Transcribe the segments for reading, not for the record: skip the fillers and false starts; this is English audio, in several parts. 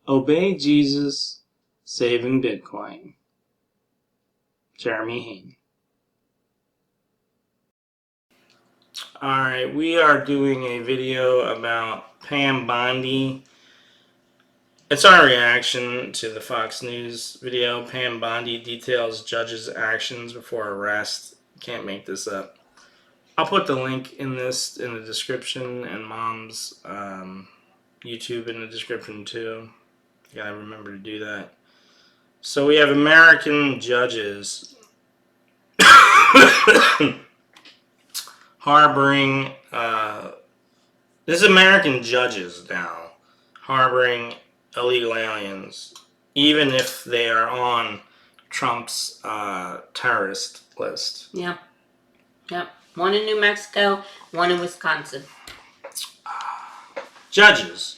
Obey Jesus, saving Bitcoin. Jeremy Hain. Alright, we are doing a video about Pam Bondi. It's our reaction to the Fox News video. Pam Bondi details judge's actions before arrest. Can't make this up. I'll put the link in the description, and Mom's YouTube in the description too. Gotta remember to do that. So we have American judges harboring, this is American judges now, harboring illegal aliens, even if they are on Trump's terrorist list. Yep. One in New Mexico, one in Wisconsin. Judges.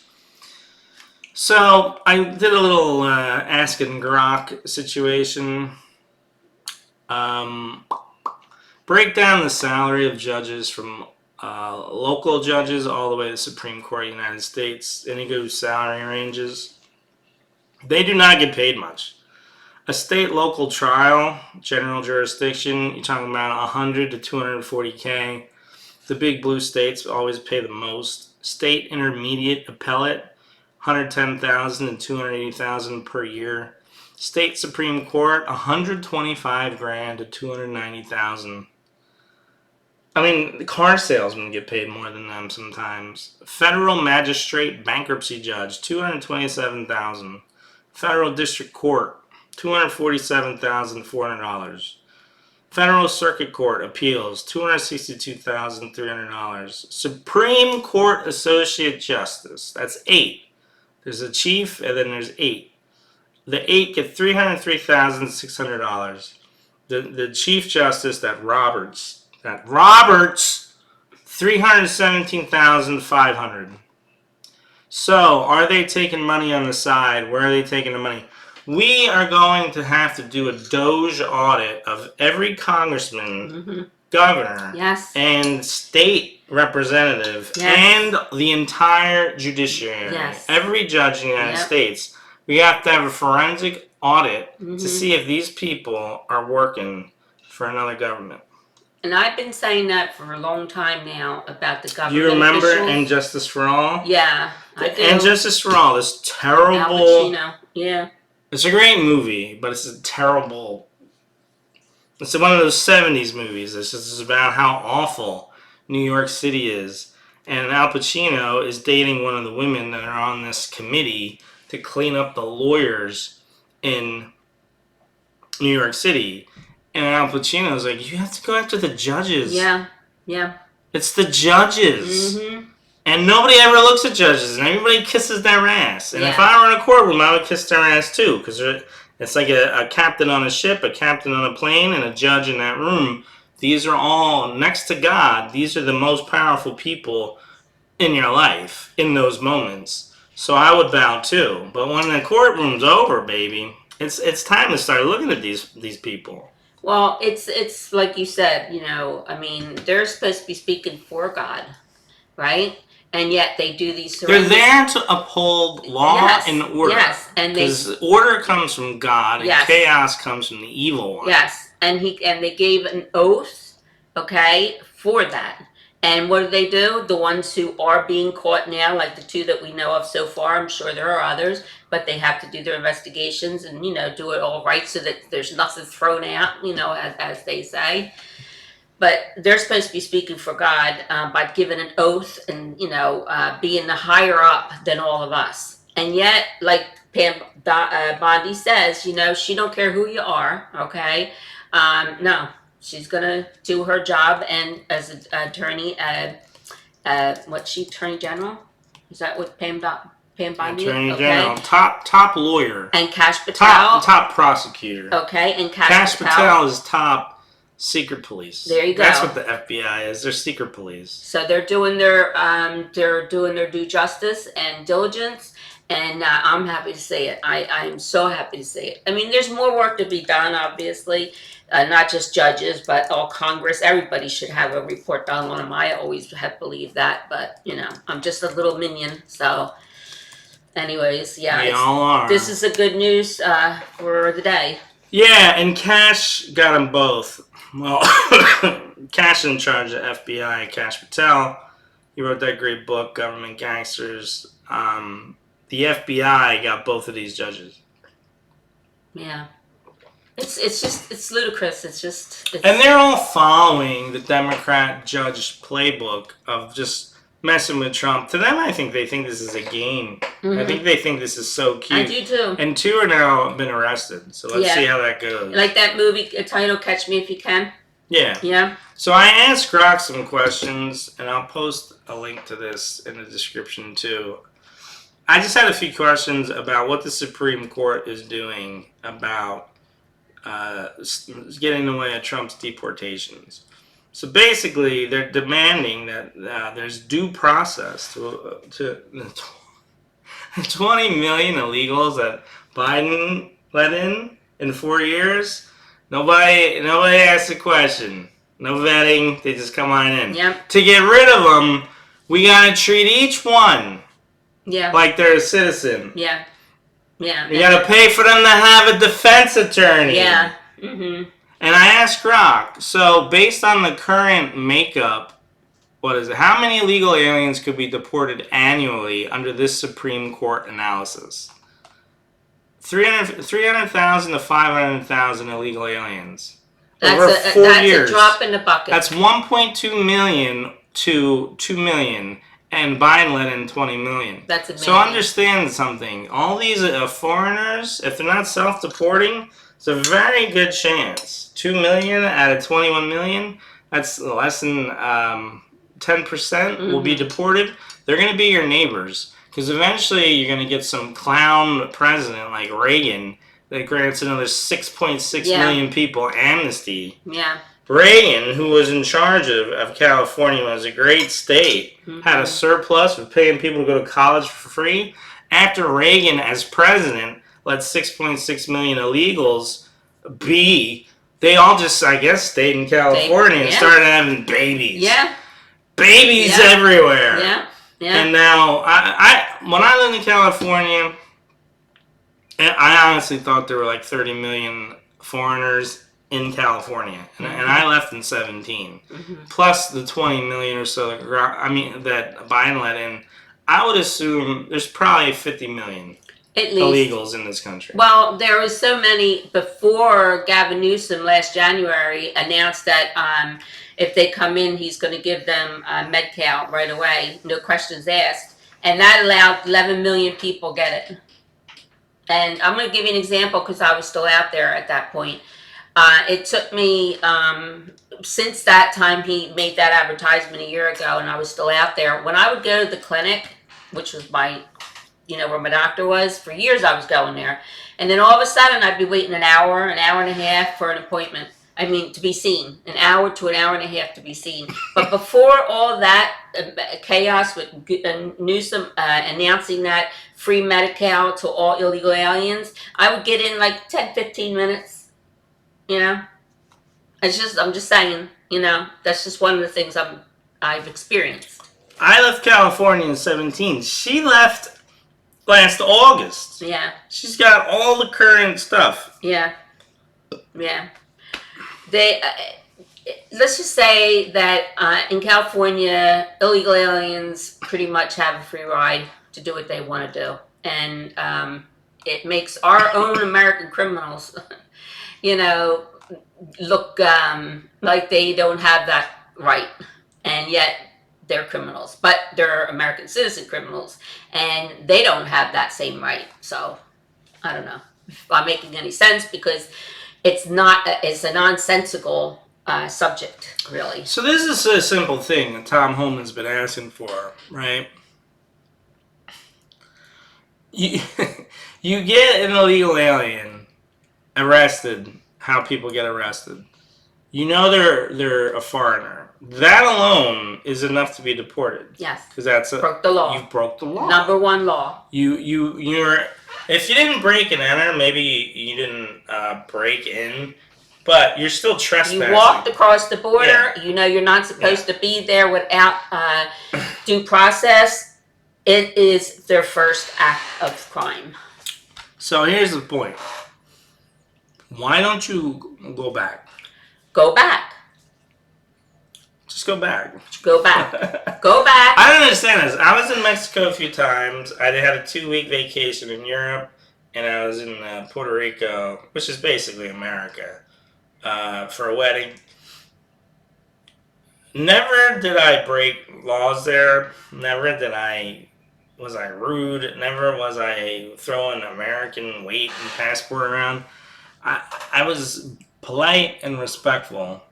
So I did a little Ask and Grok situation. Break down the salary of judges from local judges all the way to the Supreme Court of the United States. Any good salary ranges. They do not get paid much. A state-local trial, general jurisdiction, you're talking about 100 to 240K. The big blue states always pay the most. State intermediate appellate, 110,000 and 280,000 per year. State Supreme Court, 125 grand to 290,000. I mean, the car salesmen get paid more than them sometimes. Federal magistrate bankruptcy judge, 227,000. Federal district court, $247,400. Federal Circuit Court appeals, $262,300. Supreme Court Associate Justice, that's 8. There's a chief, and then there's 8. The 8 get $303,600. The Chief Justice, that Roberts, $317,500. So, are they taking money on the side? Where are they taking the money? We are going to have to do a Doge audit of every congressman, governor, and state representative, and the entire judiciary. Every judge in the United States. We have to have a forensic audit to see if these people are working for another government. And I've been saying that for a long time now about the government. You remember officials. And Justice for All? Yeah, I do. And Justice for All, this terrible... Al Pacino, yeah. It's a great movie, but it's a terrible... It's one of those 70s movies. It's just about how awful New York City is. And Al Pacino is dating one of the women that are on this committee to clean up the lawyers in New York City. And Al Pacino's like, you have to go after the judges. Yeah. It's the judges. And nobody ever looks at judges, and everybody kisses their ass. And if I were in a courtroom, I would kiss their ass too, because it's like a captain on a ship, a captain on a plane, and a judge in that room. These are all, next to God, these are the most powerful people in your life in those moments. So I would bow too. But when the courtroom's over, baby, it's time to start looking at these people. Well, it's like you said, you know, I mean, they're supposed to be speaking for God, right? And yet they do these... They're there to uphold law and order. And because order comes from God and chaos comes from the evil one. And they gave an oath, okay, for that. And what do? The ones who are being caught now, like the 2 that we know of so far, I'm sure there are others, but they have to do their investigations and, you know, do it all right so that there's nothing thrown out, you know, as they say. But they're supposed to be speaking for God by giving an oath and, you know, being the higher up than all of us. And yet, like Pam Bondi says, you know, she don't care who you are, okay? No. She's going to do her job, and as an attorney, what's she, Attorney General? Is that what Pam Bondi is? Attorney General, top lawyer. And Kash Patel. Top prosecutor. Okay, and Kash Patel is top secret police. There you go. That's what the FBI is. They're secret police. So they're doing their due justice and diligence, and I'm happy to say it. I'm so happy to say it. I mean, there's more work to be done, obviously. Not just judges, but all Congress. Everybody should have a report done on them. I always have believed that, but, you know, I'm just a little minion, so anyways, yeah, We all are. this is a good news for the day. Yeah, and Cash got them both. Well, Cash in charge of FBI, Cash Patel. He wrote that great book, Government Gangsters. The FBI got both of these judges. Yeah. It's ludicrous. And they're all following the Democrat judge playbook of just messing with Trump. To them, I think they think this is a game. Mm-hmm. I think they think this is so cute. I do too. And 2 are now been arrested. So let's see how that goes. Like that movie title, Catch Me If You Can. Yeah. Yeah. So I asked Grok some questions, and I'll post a link to this in the description too. I just had a few questions about what the Supreme Court is doing about getting in the way of Trump's deportations. So basically, they're demanding that there's due process to 20 million illegals that Biden let in 4 years. Nobody asks a question. No vetting. They just come on in. Yep. To get rid of them, we gotta treat each one like they're a citizen. Yeah. Yeah. You gotta pay for them to have a defense attorney. Yeah. Mm-hmm. And I asked Grok, so based on the current makeup, what is it? How many illegal aliens could be deported annually under this Supreme Court analysis? 300,000 to 500,000 illegal aliens. Over 4 years. That's a drop in the bucket. That's 1.2 million to 2 million. And Biden let in 20 million. That's amazing. So understand something. All these foreigners, if they're not self-deporting, it's a very good chance. 2 million out of 21 million, that's less than 10% will be deported. They're going to be your neighbors. Because eventually you're going to get some clown president like Reagan that grants another 6.6 million people amnesty. Yeah. Reagan, who was in charge of California, was a great state, had a surplus of paying people to go to college for free. After Reagan, as president, let 6.6 million illegals be, they all just, I guess, stayed in California and started having babies. Yeah. Babies everywhere. Yeah. Yeah. And now, when I lived in California, I honestly thought there were like 30 million foreigners in California, and I left in 17. Plus the 20 million or so that Biden let in. I would assume there's probably 50 million at least illegals in this country. Well, there was so many before Gavin Newsom last January announced that if they come in, he's going to give them Med-Cal right away, no questions asked, and that allowed 11 million people get it. And I'm going to give you an example because I was still out there at that point. It took me, since that time he made that advertisement a year ago and I was still out there, when I would go to the clinic, which was where my doctor was, for years I was going there. And then all of a sudden I'd be waiting an hour and a half for an appointment. I mean, to be seen. An hour to an hour and a half to be seen. But before all that chaos with Newsom announcing that free Medi-Cal to all illegal aliens, I would get in like 10, 15 minutes. I'm just saying, that's just one of the things I've experienced. I left California in 17. She left last August. Yeah. She's got all the current stuff. Yeah. Yeah. Let's just say that in California, illegal aliens pretty much have a free ride to do what they want to do. And it makes our own American criminals look like they don't have that right, and yet they're criminals, but they're American citizen criminals, and they don't have that same right. So I don't know if I'm making any sense, because it's a nonsensical subject, really. So this is a simple thing that Tom Homan's been asking for, right? You get an illegal alien arrested. How people get arrested. They're a foreigner. That alone is enough to be deported. Yes. Because broke the law. You broke the law. Number one law. You're if you didn't break and enter, maybe you didn't break in, but you're still trespassing. You walked across the border. Yeah. You're not supposed to be there without due process. It is their first act of crime. So here's the point. Why don't you go back? Go back. Just go back. Go back. Go back. I don't understand this. I was in Mexico a few times. I had a 2-week vacation in Europe, and I was in Puerto Rico, which is basically America, for a wedding. Never did I break laws there. Never was I rude. Never was I throwing American weight and passport around. I was polite and respectful.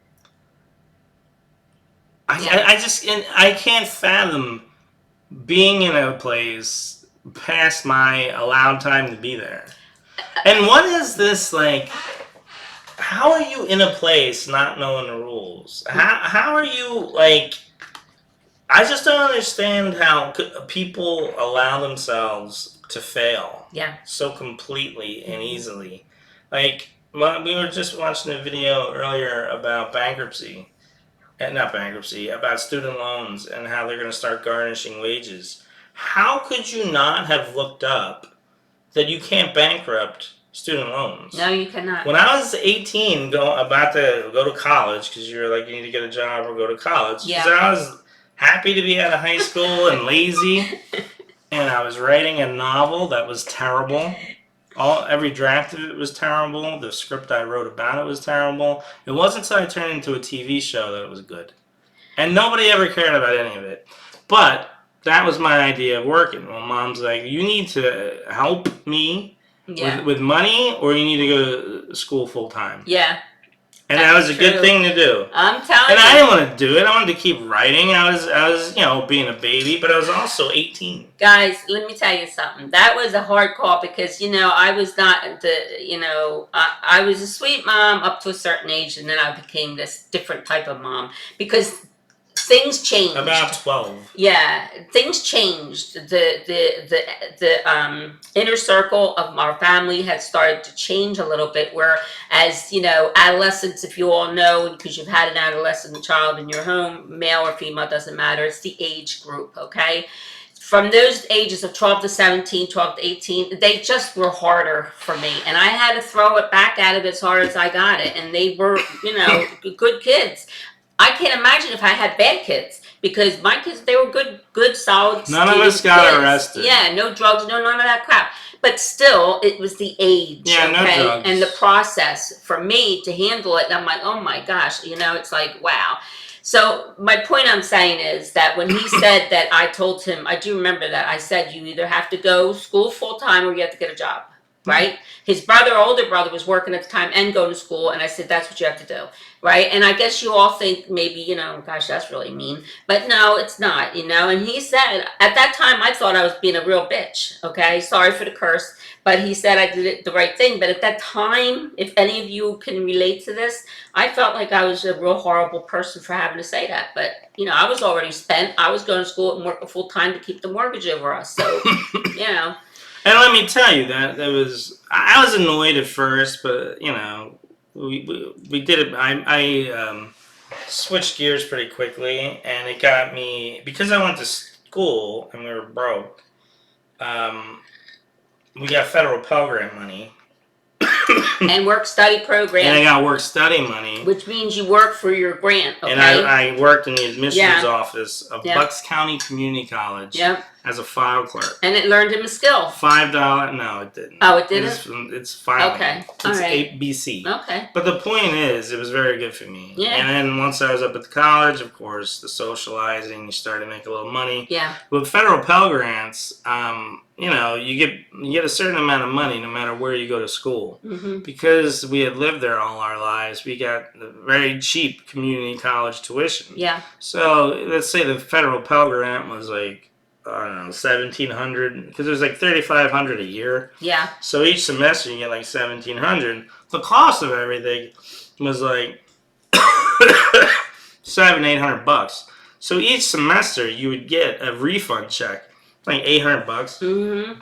I can't fathom being in a place past my allowed time to be there. And what is this like? How are you in a place not knowing the rules? How are you like? I just don't understand how people allow themselves to fail. Yeah. So completely and easily. Like, we were just watching a video earlier about bankruptcy. Not bankruptcy, about student loans and how they're going to start garnishing wages. How could you not have looked up that you can't bankrupt student loans? No, you cannot. When I was 18, about to go to college, because you're like, you need to get a job or go to college. Yeah. Because I was happy to be out of high school and lazy, and I was writing a novel that was terrible. Every draft of it was terrible. The script I wrote about it was terrible. It wasn't until I turned it into a TV show that it was good. And nobody ever cared about any of it. But that was my idea of working. Well, Mom's like, you need to help me with money, or you need to go to school full time. Yeah. And that was a good thing to do. I'm telling you. And I didn't want to do it. I wanted to keep writing. I was, being a baby, but I was also 18. Guys, let me tell you something. That was a hard call because, I was not I was a sweet mom up to a certain age, and then I became this different type of mom because things changed. About 12. Yeah, things changed. The inner circle of our family had started to change a little bit. Whereas adolescence, if you all know, because you've had an adolescent child in your home, male or female, doesn't matter. It's the age group, okay? From those ages of 12 to 17, 12 to 18, they just were harder for me. And I had to throw it back at it as hard as I got it. And they were, good kids. I can't imagine if I had bad kids, because my kids, they were good, solid. None of us got arrested. Yeah, no drugs, none of that crap. But still, it was the age, okay? No drugs. And the process for me to handle it. And I'm like, oh my gosh, it's like, wow. So my point I'm saying is that when he said that, I told him, I do remember that. I said, you either have to go school full time or you have to get a job, right? His older brother, was working at the time and going to school. And I said, that's what you have to do. Right. And I guess you all think maybe, gosh, that's really mean. But no, it's not, And he said, at that time, I thought I was being a real bitch. Okay. Sorry for the curse. But he said I did it the right thing. But at that time, if any of you can relate to this, I felt like I was a real horrible person for having to say that. But, I was already spent. I was going to school and working full time to keep the mortgage over us. So, And let me tell you that I was annoyed at first, but, we did it. I switched gears pretty quickly, and it got me, because I went to school and we were broke. We got federal Pell Grant money. And work-study program. And I got work-study money. Which means you work for your grant, okay? And I worked in the admissions office of Bucks County Community College as a file clerk. And it learned him a skill. $5. No, it didn't. Oh, it didn't? It's filing. Okay. It's all right. ABC. Okay. But the point is, it was very good for me. Yeah. And then once I was up at the college, of course, the socializing, you started to make a little money. Yeah. With federal Pell Grants, you get a certain amount of money no matter where you go to school. Mm-hmm. Because we had lived there all our lives, we got very cheap community college tuition. Yeah. So let's say the federal Pell Grant was like, I don't know, $1,700, because it was like $3,500 a year. Yeah. So each semester you get like $1,700. The cost of everything was like $700-800. So each semester you would get a refund check, like $800. Mm-hmm.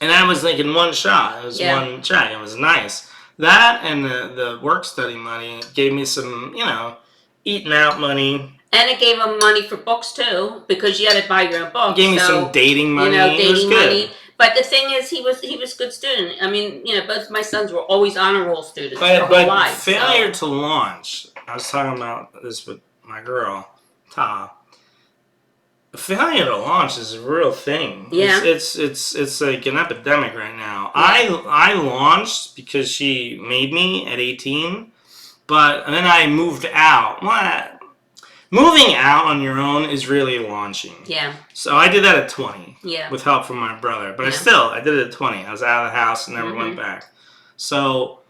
And that was like in one shot. It was one check. It was nice. That and the work study money gave me some, eating out money. And it gave him money for books too, because you had to buy your own books. Gave me some dating money. It was good. Money. But the thing is, he was a good student. I mean, both my sons were always honor roll students their whole lives. Failure to launch. I was talking about this with my girl, Ta. Failure to launch is a real thing. Yeah. It's like an epidemic right now. Yeah. I launched because she made me at 18, but then I moved out. Moving out on your own is really launching. Yeah. So I did that at 20. Yeah. With help from my brother. But I did it at 20. I was out of the house and never went back. So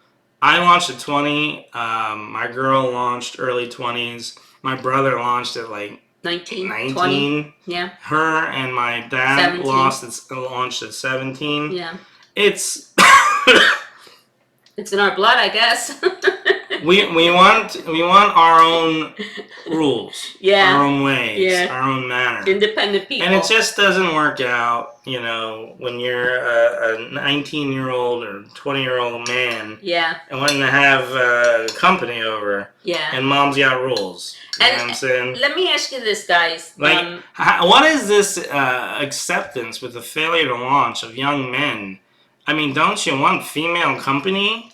I launched at 20. My girl launched early 20s. My brother launched at like 19, 20. Yeah. Her and my dad launched at 17. Yeah. It's it's in our blood, I guess. we want our own rules. Yeah. Our own ways. Our own manner. Independent people. And it just doesn't work out, when you're a 19-year-old or 20-year-old man. Yeah. And wanting to have company over. Yeah. And mom's got rules. You know what I'm saying? Let me ask you this, guys. Like, what is this acceptance with the failure to launch of young men? I mean, don't you want female company?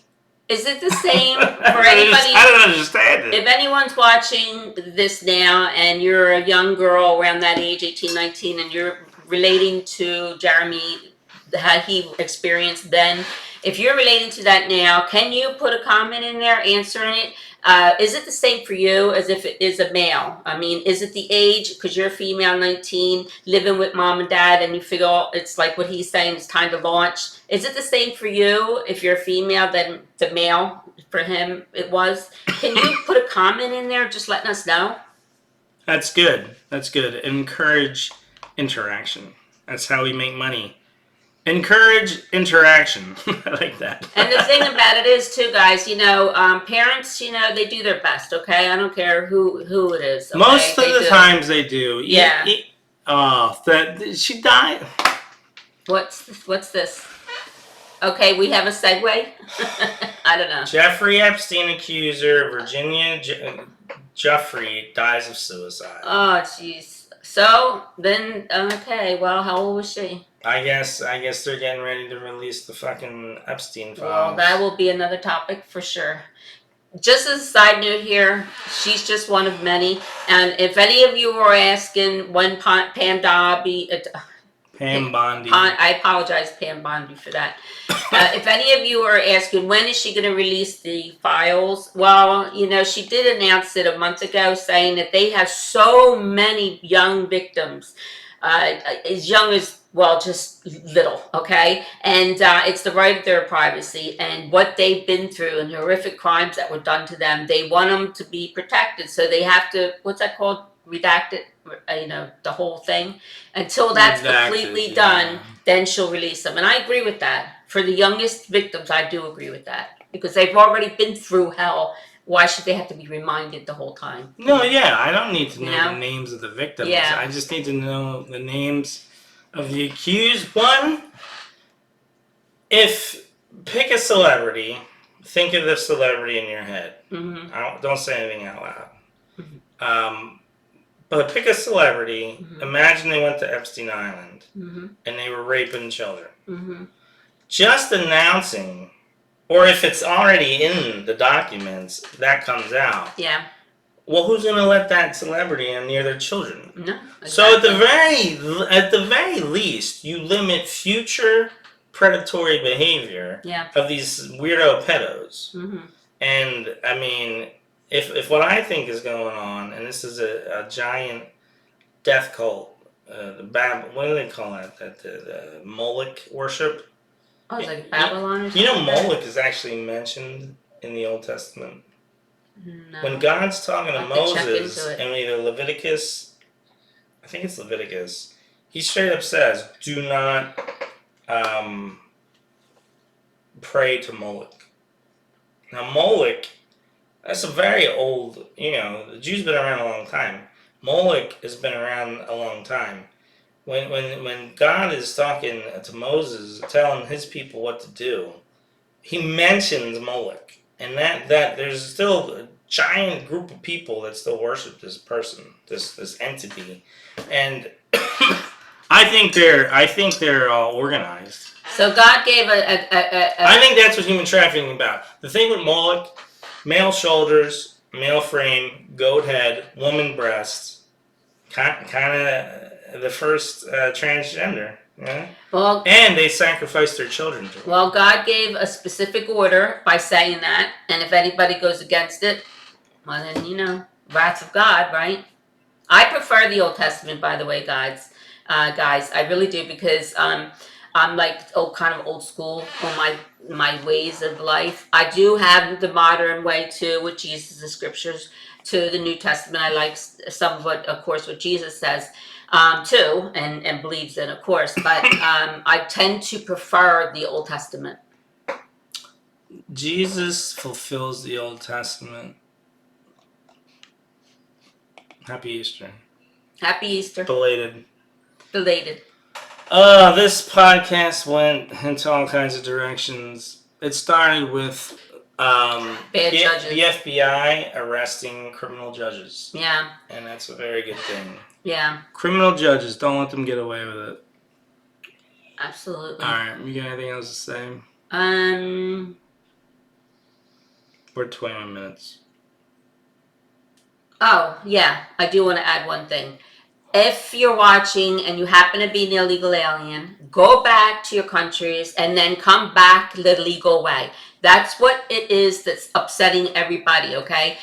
Is it the same for anybody? I don't understand it. If anyone's watching this now and you're a young girl around that age, 18, 19, and you're relating to Jeremy, how he experienced then, if you're relating to that now, can you put a comment in there answering it? Is it the same for you as if it is a male? I mean, is it the age, because you're a female, 19, living with mom and dad, and you figure it's like what he's saying, it's time to launch? Is it the same for you if you're a female than the male for him it was? Can you put a comment in there just letting us know? That's good. That's good. Encourage interaction. That's how we make money. Encourage interaction. I like that. And the thing about it is, too, guys, parents, they do their best, okay? I don't care who it is. Okay? Most of the times they do. Yeah. She died. What's this? Okay, we have a segue? I don't know. Jeffrey Epstein accuser, Virginia Jeffrey dies of suicide. Oh, jeez. So, then, okay, well, how old was she? I guess they're getting ready to release the fucking Epstein files. Well, that will be another topic for sure. Just as a side note here, she's just one of many. And if any of you are asking when Pam Bondi. I apologize, Pam Bondi, for that. If any of you are asking when is she going to release the files, well, she did announce it a month ago, saying that they have so many young victims, as young as, well, just little, okay? And it's the right of their privacy and what they've been through and horrific crimes that were done to them. They want them to be protected, so they have to, what's that called? Redact it, the whole thing. Until that's completely done, then she'll release them. And I agree with that. For the youngest victims, I do agree with that. Because they've already been through hell. Why should they have to be reminded the whole time? No, yeah, I don't need to know the names of the victims. Yeah. I just need to know the names of the accused. One, pick a celebrity, think of the celebrity in your head. Mm-hmm. Don't say anything out loud. Mm-hmm. But pick a celebrity. Mm-hmm. Imagine they went to Epstein Island and they were raping children. Mm-hmm. Just announcing, or if it's already in the documents, that comes out. Yeah. Well, who's going to let that celebrity in near their children? No. Exactly. So at the very least, you limit future predatory behavior of these weirdo pedos. Mm-hmm. And I mean, if what I think is going on, and this is a giant death cult, what do they call that? The Moloch worship. Oh, it's like Babylon or something? Moloch is actually mentioned in the Old Testament. No. When God's talking to Moses in either Leviticus, I think it's Leviticus, he straight up says, do not pray to Moloch. Now Moloch, that's a very old, the Jews been around a long time. Moloch has been around a long time. When God is talking to Moses, telling his people what to do, he mentions Moloch. And that there's still giant group of people that still worship this person, this entity, and I think they're all organized. So God gave I think that's what human trafficking is about. The thing with Moloch, male shoulders, male frame, goat head, woman breasts, kind of the first transgender. Yeah? well, And they sacrificed their children to it. well, God gave a specific order by saying that, and if anybody goes against it, well then wrath of God, right? I prefer the Old Testament, by the way, guys. I really do, because I'm like kind of old school on my ways of life. I do have the modern way too, with Jesus, the scriptures, to the New Testament. I like some of what Jesus says too, and believes in, of course. But I tend to prefer the Old Testament. Jesus fulfills the Old Testament. Happy Easter. Happy Easter. Belated. This podcast went into all kinds of directions. It started with bad judges. The FBI arresting criminal judges. Yeah. And that's a very good thing. Yeah. Criminal judges, don't let them get away with it. Absolutely. All right, you got anything else to say? We're 21 minutes. Oh, yeah. I do want to add one thing. If you're watching and you happen to be an illegal alien, go back to your countries and then come back the legal way. That's what it is that's upsetting everybody, okay?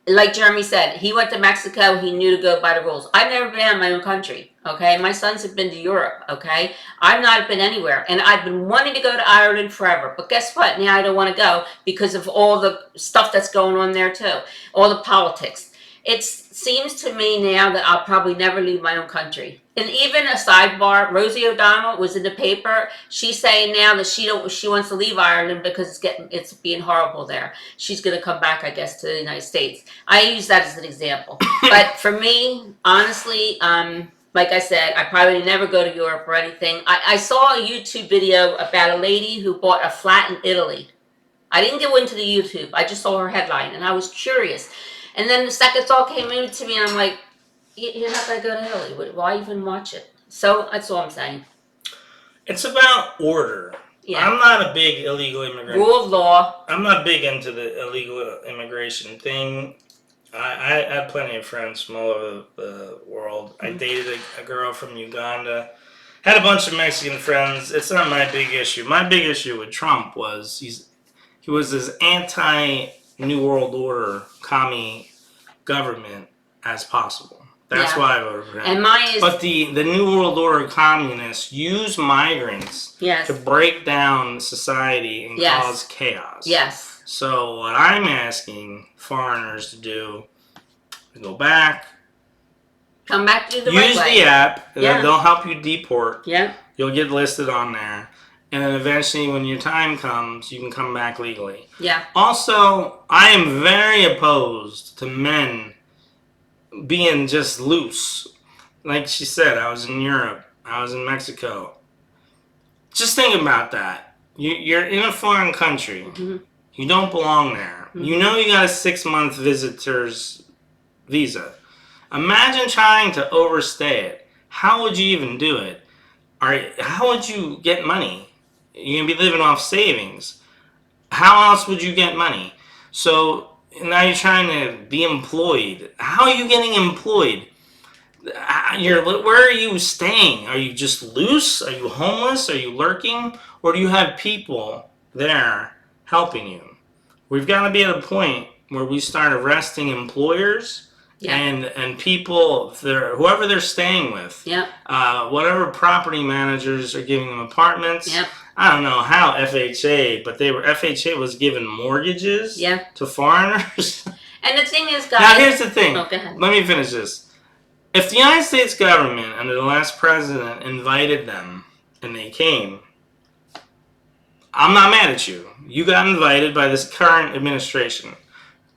Like Jeremy said, he went to Mexico. He knew to go by the rules. I've never been out of my own country, okay? My sons have been to Europe, okay? I've not been anywhere. And I've been wanting to go to Ireland forever. But guess what? Now I don't want to go because of all the stuff that's going on there too. All the politics. It seems to me now that I'll probably never leave my own country. And even a sidebar, Rosie O'Donnell was in the paper. She's saying now that she wants to leave Ireland because it's being horrible there. She's going to come back, I guess, to the United States. I use that as an example. But for me, honestly, like I said, I probably never go to Europe or anything. I saw a YouTube video about a lady who bought a flat in Italy. I didn't go into the YouTube. I just saw her headline, and I was curious. And then the second thought came into me, and I'm like, you're not going to go to Italy. Why even watch it? So that's all I'm saying. It's about order. Yeah. I'm not a big illegal immigrant. Rule of law. I'm not big into the illegal immigration thing. I had plenty of friends from all over the world. I dated a girl from Uganda. Had a bunch of Mexican friends. It's not my big issue. My big issue with Trump was he was this anti-New World Order commie government as possible. That's why I voted for him. And mine is, but the New World Order communists use migrants to break down society and cause chaos. Yes. So what I'm asking foreigners to do is go back. Come back to the right way. Use the app. They'll help you deport. Yeah. You'll get listed on there. And then eventually, when your time comes, you can come back legally. Yeah. Also, I am very opposed to men being just loose. Like she said, I was in Europe. I was in Mexico. Just think about that. You're in a foreign country. Mm-hmm. You don't belong there. Mm-hmm. You know you got a 6-month visitor's visa. Imagine trying to overstay it. How would you even do it? How would you get money? You're going to be living off savings. How else would you get money? So now you're trying to be employed. How are you getting employed? Where are you staying? Are you just loose? Are you homeless? Are you lurking? Or do you have people there helping you? We've got to be at a point where we start arresting employers and people, whoever they're staying with. Whatever property managers are giving them apartments. I don't know how FHA, but FHA was giving mortgages to foreigners. And the thing is, guys. Now here's the thing. Oh, go ahead. Let me finish this. If the United States government under the last president invited them and they came, I'm not mad at you. You got invited by this current administration,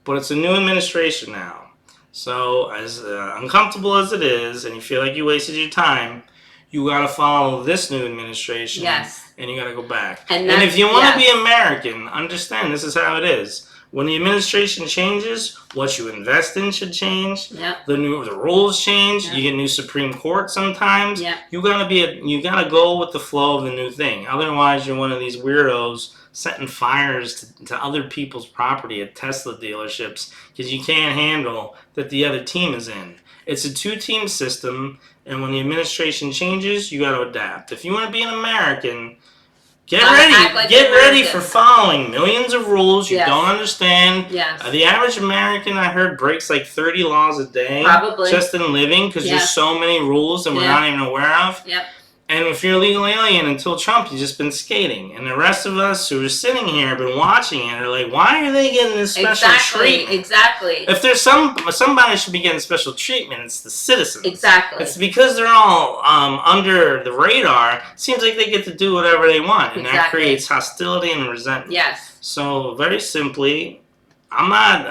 but it's a new administration now. So as uncomfortable as it is, and you feel like you wasted your time, you got to follow this new administration. Yes. And you got to go back. And if you want to be American, understand this is how it is. When the administration changes, what you invest in should change. Yeah. The rules change. Yeah. You get new Supreme Court sometimes. Yeah. You gotta go with the flow of the new thing. Otherwise, you're one of these weirdos setting fires to other people's property at Tesla dealerships because you can't handle that the other team is in. It's a two-team system, and when the administration changes, you got to adapt. If you want to be an American, get ready for following millions of rules you don't understand. Yes. The average American, I heard, breaks like 30 laws a day. Probably. Just in living because there's so many rules that we're not even aware of. Yep. And if you're a legal alien until Trump, you've just been skating. And the rest of us who are sitting here, been watching it, are like, why are they getting this special treatment? Exactly. If there's somebody should be getting special treatment, it's the citizens. Exactly. It's because they're all under the radar. It seems like they get to do whatever they want, and that creates hostility and resentment. Yes. So very simply, I'm not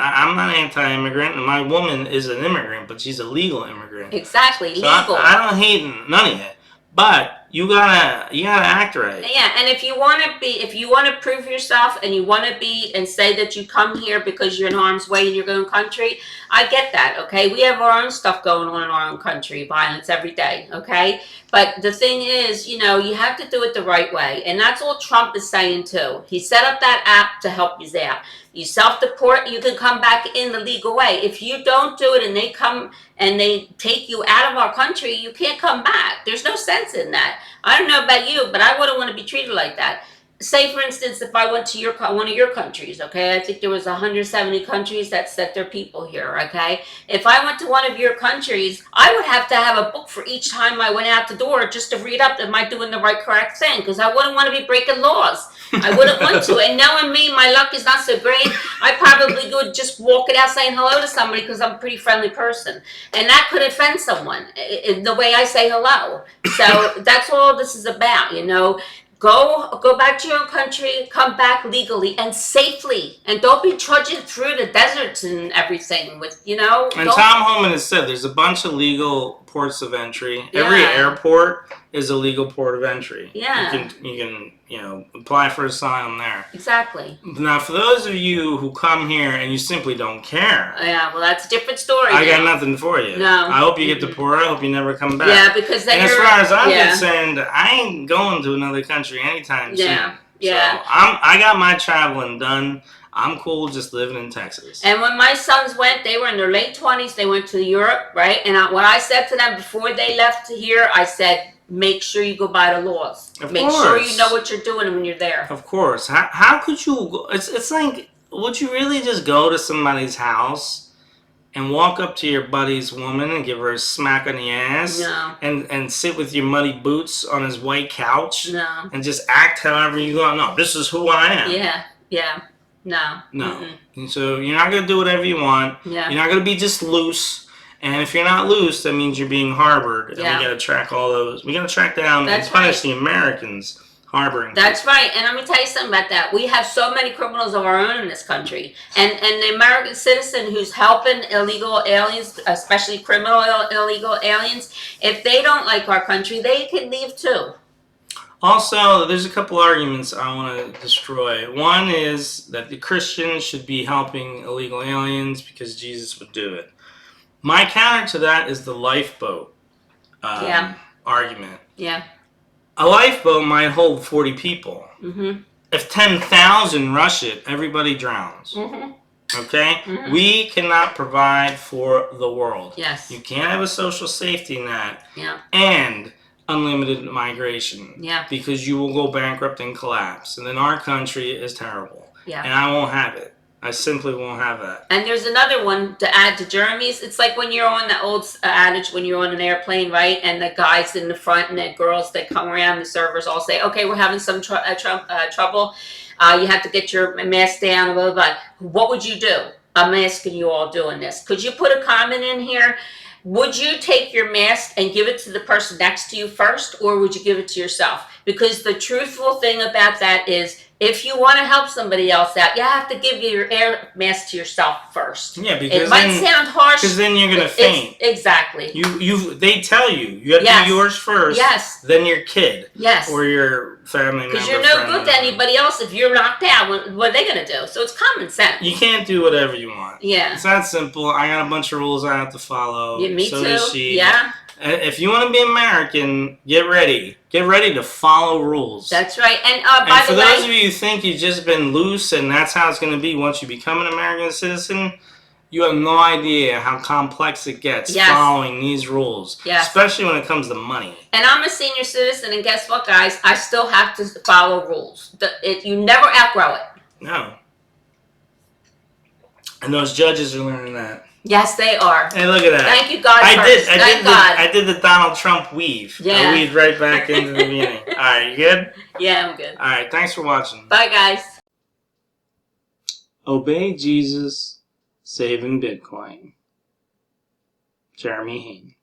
anti-immigrant, and my woman is an immigrant, but she's a legal immigrant. Exactly. So legal. I don't hate none of it. But you gotta act right. Yeah, and if you want to prove yourself, and you want to be and say that you come here because you're in harm's way in your own country, I get that. Okay, we have our own stuff going on in our own country, violence every day. Okay, but the thing is, you have to do it the right way, and that's all Trump is saying too. He set up that app to help you out. You self-deport, you can come back in the legal way. If you don't do it and they come and they take you out of our country, you can't come back. There's no sense in that. I don't know about you, but I wouldn't want to be treated like that. Say, for instance, if I went to one of your countries, okay? I think there was 170 countries that set their people here, okay? If I went to one of your countries, I would have to have a book for each time I went out the door just to read up, am I doing the correct thing? Because I wouldn't want to be breaking laws. I wouldn't want to. And knowing me, my luck is not so great. I probably would just walk it out saying hello to somebody because I'm a pretty friendly person. And that could offend someone in the way I say hello. So that's all this is about, Go back to your own country, come back legally and safely, and don't be trudging through the deserts and everything with, And Tom Homan has said there's a bunch of legal ports of entry. Yeah. Every airport is a legal port of entry. Yeah. You can apply for asylum there. Exactly. Now, for those of you who come here and you simply don't care. Yeah, well, that's a different story. I got nothing for you. No. I hope you get deported. I hope you never come back. Yeah, because then as far as I'm concerned, I ain't going to another country anytime soon. Yeah. So I got my traveling done. I'm cool just living in Texas. And when my sons went, they were in their late 20s. They went to Europe, right? And what I said to them before they left to here, I said, make sure you go by the laws. Make sure you know what you're doing when you're there. Of course. How could you? It's like, would you really just go to somebody's house and walk up to your buddy's woman and give her a smack on the ass? No. And sit with your muddy boots on his white couch? No. And just act however you go? No, this is who I am. Yeah. No. And so you're not going to do whatever you want. Yeah. You're not going to be just loose. And if you're not loose, that means you're being harbored. And we got to track all those. We got to track down and punish the Americans harboring. That's right. And let me tell you something about that. We have so many criminals of our own in this country. And the American citizen who's helping illegal aliens, especially criminal illegal aliens, if they don't like our country, they can leave too. Also, there's a couple arguments I want to destroy. One is that the Christians should be helping illegal aliens because Jesus would do it. My counter to that is the lifeboat argument. Yeah. A lifeboat might hold 40 people. Mm-hmm. If 10,000 rush it, everybody drowns. Mm-hmm. Okay? Mm-hmm. We cannot provide for the world. Yes. You can't have a social safety net. Yeah. And unlimited migration. Yeah. Because you will go bankrupt and collapse. And then our country is terrible. Yeah. And I won't have it. I simply won't have that. And there's another one to add to Jeremy's. It's like when you're on the old adage when you're on an airplane, right? And the guys in the front and the girls that come around, the servers all say, okay, we're having some trouble. You have to get your mask down, blah, blah, blah. What would you do? I'm asking you all doing this. Could you put a comment in here? Would you take your mask and give it to the person next to you first, or would you give it to yourself? Because the truthful thing about that is if you want to help somebody else out, you have to give your air mask to yourself first. Yeah, because it might sound harsh. Because then you're gonna faint. Exactly. They tell you have to do yours first. Yes. Then your kid. Yes. Or your family member. Because you're no good to anybody else if you're knocked out. What are they gonna do? So it's common sense. You can't do whatever you want. Yeah. It's that simple. I got a bunch of rules I have to follow. Yeah, me so too. Does she. Yeah. If you want to be American, get ready. Get ready to follow rules. That's right. And by for the way, those of you who think you've just been loose and that's how it's going to be once you become an American citizen, you have no idea how complex it gets following these rules. Yes. Especially when it comes to money. And I'm a senior citizen, and guess what, guys? I still have to follow rules. You never outgrow it. No. And those judges are learning that. Yes, they are. Hey, look at that. Thank you, God. I did the Donald Trump weave. Yeah. I weaved right back into the beginning. All right, you good? Yeah, I'm good. All right, thanks for watching. Bye, guys. Obey Jesus, saving Bitcoin. Jeremy Hayne.